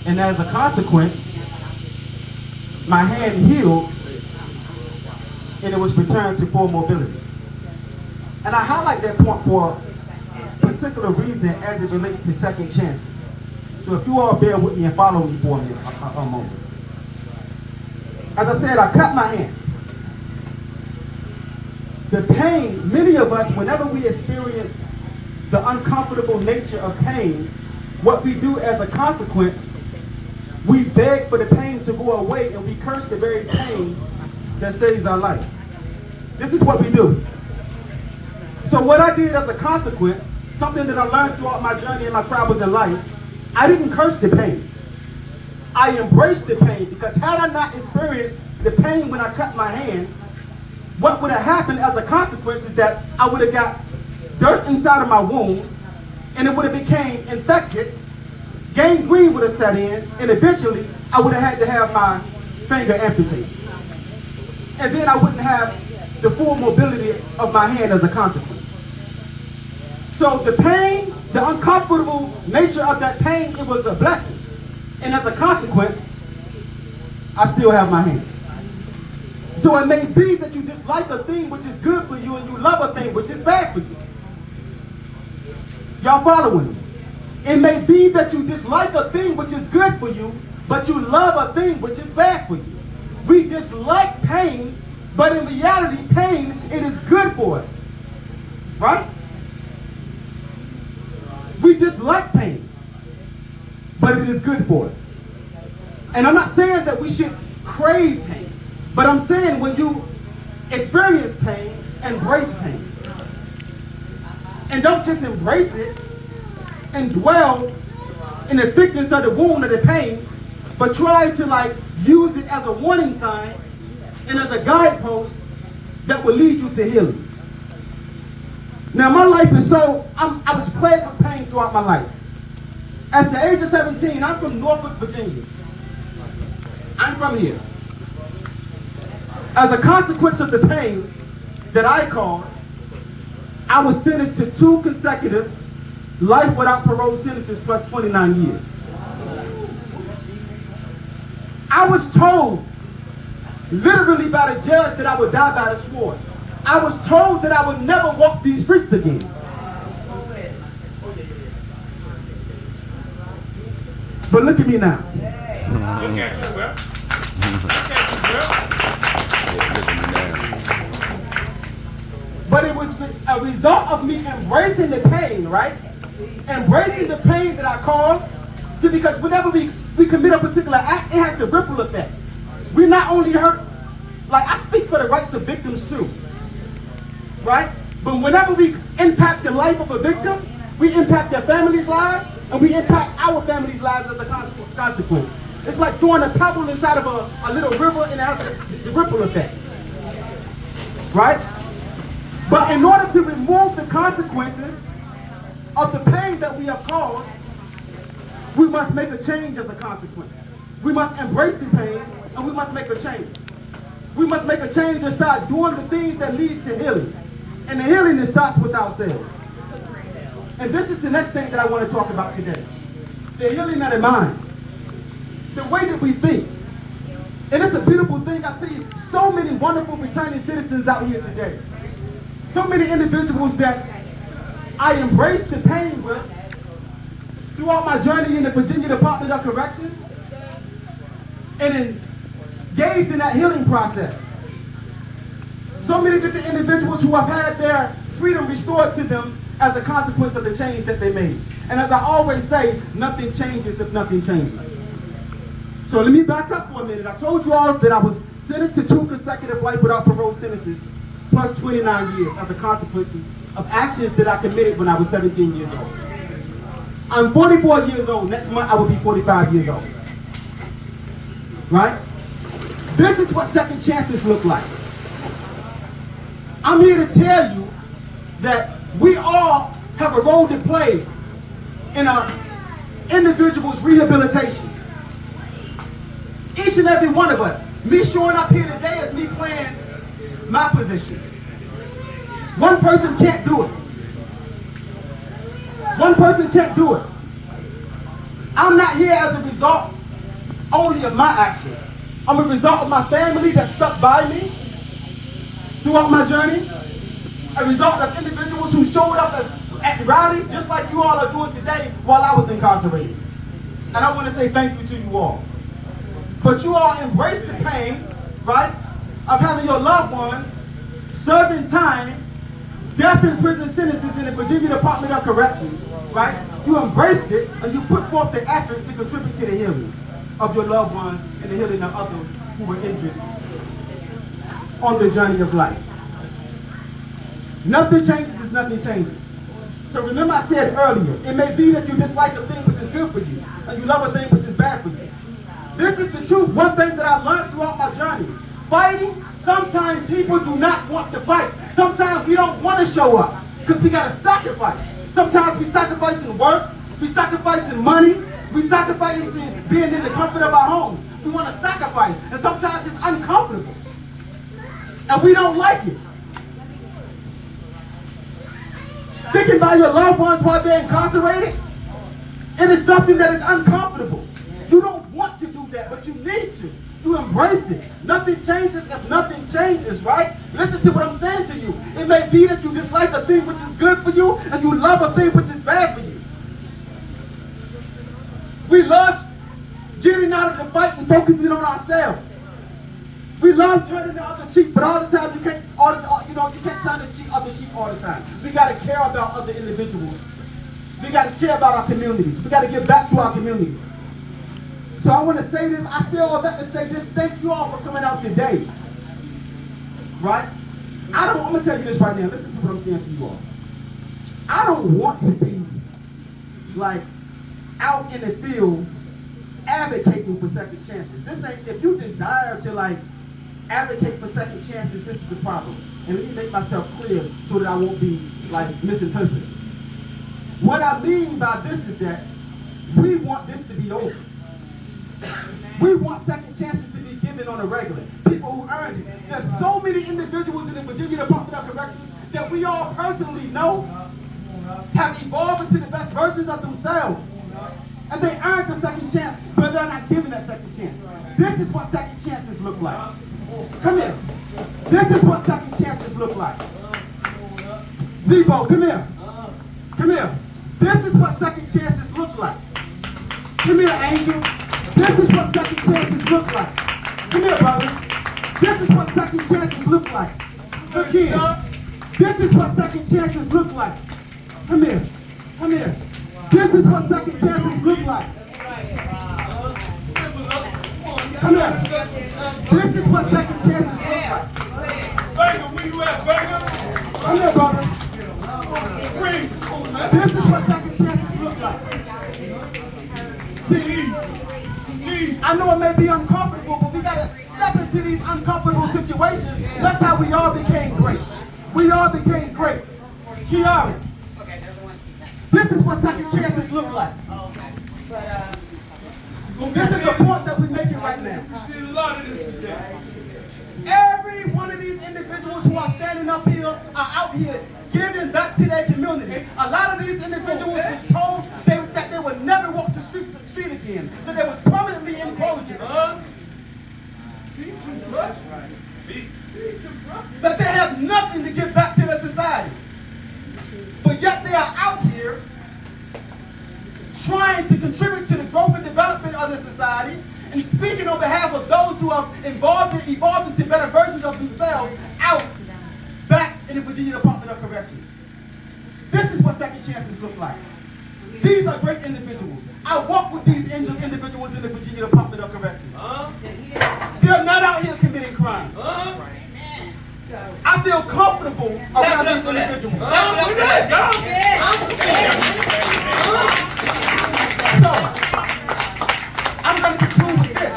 And as a consequence, my hand healed and it was returned to full mobility. And I highlight that point for a particular reason as it relates to second chances. So if you all bear with me and follow me for a moment. As I said, I cut my hand. The pain, many of us, whenever we experience the uncomfortable nature of pain, what we do as a consequence, we beg for the pain to go away and we curse the very pain that saves our life. This is what we do. So what I did as a consequence, something that I learned throughout my journey and my travels in life, I didn't curse the pain. I embraced the pain, because had I not experienced the pain when I cut my hand, what would have happened as a consequence is that I would have got dirt inside of my wound, and it would have became infected, gangrene would have set in, and eventually I would have had to have my finger amputated. And then I wouldn't have the full mobility of my hand as a consequence. So the pain, the uncomfortable nature of that pain, it was a blessing. And as a consequence, I still have my hand. So it may be that you dislike a thing which is good for you and you love a thing which is bad for you. Y'all following me? It may be that you dislike a thing which is good for you, but you love a thing which is bad for you. We dislike pain, but in reality, pain, it is good for us. Right? We dislike pain, but it is good for us. And I'm not saying that we should crave pain, but I'm saying when you experience pain, embrace pain. And don't just embrace it and dwell in the thickness of the wound or the pain, but try to use it as a warning sign and as a guidepost that will lead you to healing. Now my life is I was plagued with pain throughout my life. At the age of 17, I'm from Norfolk, Virginia. I'm from here. As a consequence of the pain that I caused, I was sentenced to 2 consecutive life without parole sentences plus 29 years. I was told, literally by the judge, that I would die by the sword. I was told that I would never walk these streets again. But look at me now. Look at you, bro. Look at you, bro. But it was a result of me embracing the pain, right? Embracing the pain that I caused. See, because whenever we commit a particular act, it has the ripple effect. We not only hurt, I speak for the rights of victims too, right? But whenever we impact the life of a victim, we impact their family's lives, and we impact our family's lives as a consequence. It's like throwing a pebble inside of a little river and it has the ripple effect, right? But in order to remove the consequences of the pain that we have caused, we must make a change as a consequence. We must embrace the pain and we must make a change. We must make a change and start doing the things that leads to healing. And the healing, it starts with ourselves. And this is the next thing that I want to talk about today. The healing of the mind. The way that we think. And it's a beautiful thing. I see so many wonderful returning citizens out here today. So many individuals that I embraced the pain with throughout my journey in the Virginia Department of Corrections and engaged in that healing process. So many different individuals who have had their freedom restored to them as a consequence of the change that they made. And as I always say, nothing changes if nothing changes. So let me back up for a minute. I told you all that I was sentenced to 2 consecutive life without parole sentences plus 29 years as a consequence of actions that I committed when I was 17 years old. I'm 44 years old. Next month I will be 45 years old. Right? This is what second chances look like. I'm here to tell you that we all have a role to play in an individual's rehabilitation. Each and every one of us. Me showing up here today is me playing my position. One person can't do it. One person can't do it. I'm not here as a result only of my actions. I'm a result of my family that stuck by me throughout my journey. A result of individuals who showed up at rallies just like you all are doing today while I was incarcerated. And I want to say thank you to you all. But you all embrace the pain, right, of having your loved ones serving time, death and prison sentences in the Virginia Department of Corrections, right? You embraced it and you put forth the effort to contribute to the healing of your loved ones and the healing of others who were injured on the journey of life. Nothing changes as nothing changes. So remember I said earlier, it may be that you dislike a thing which is good for you, and you love a thing which is bad for you. This is the truth. One thing that I learned throughout my journey. Fighting, sometimes people do not want to fight. Sometimes we don't want to show up because we got to sacrifice. Sometimes we sacrifice in work, we sacrifice in money, we sacrifice in being in the comfort of our homes. We want to sacrifice, and sometimes it's uncomfortable. And we don't like it. Sticking by your loved ones while they're incarcerated, it is something that is uncomfortable. You don't want to do that, but you need to. You embrace it. Nothing changes if nothing changes, right? Listen to what I'm saying to you. It may be that you dislike a thing which is good for you, and you love a thing which is bad for you. We love getting out of the fight and focusing on ourselves. We love turning the other cheek, but all the time you can't, you can't turn the other cheek all the time. We got to care about other individuals. We got to care about our communities. We got to give back to our communities. So I want to say this. I say all that to say this. Thank you all for coming out today. Right? I'm going to tell you this right now. Listen to what I'm saying to you all. I don't want to be like out in the field advocating for second chances. This ain't, if you desire to like advocate for second chances, this is the problem. And let me make myself clear so that I won't be like misinterpreted. What I mean by this is that we want this to be over. We want second chances to be given on a regular. People who earned it. There's so many individuals in the Virginia Department of Corrections that we all personally know have evolved into the best versions of themselves. And they earned a second chance, but they're not given that second chance. This is what second chances look like. Come here. This is what second chances look like. Zebo, come here. Come here. This is what second chances look like. Come here, Angel. This is what second chances look like. Come here, brother. This is what second chances look like. Again. This is what second chances look like. Come here. Come here. This is what second chances look like. Come here. This is what second chances look like. Banger, where you at, Banger? Come here, brother. This is what second chances look like. See, I know it may be uncomfortable, but we gotta step into these uncomfortable situations. That's how we all became great. We all became great. Kiara. This is what second chances look like. This is the point that we're making right now. You see a lot of this today. Every one of these individuals who are standing up here are out here giving back to their community. A lot of these individuals was told that they would never walk the street again, that they was permanently in closure. That they have nothing to give back to their society. But yet they are out here trying to contribute to the growth and development of the society and speaking on behalf of those who have evolved into better versions of themselves out back in the Virginia Department of Corrections. This is what second chances look like. These are great individuals. I walk with these individuals in the Virginia Department of Corrections. They're not out here committing crime. I feel comfortable around these individuals. So, I'm going to conclude with this.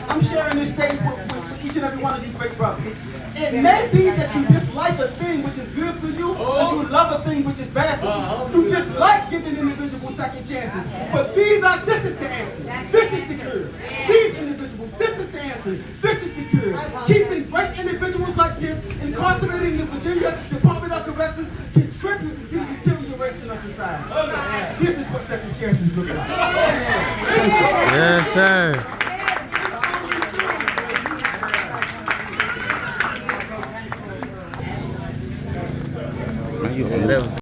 I'm sharing this stage with each and every one of these great brothers. It may be that you dislike a thing which is good for you, and you love a thing which is bad for you. You dislike giving individuals second chances, but this is the answer. This is the cure. These individuals, this is the answer. This is the cure. Keeping great individuals like this incarcerated in the Virginia Department of Corrections contribute to the deterioration of society. This is what second chances look like. Yes, sir. Yeah, that was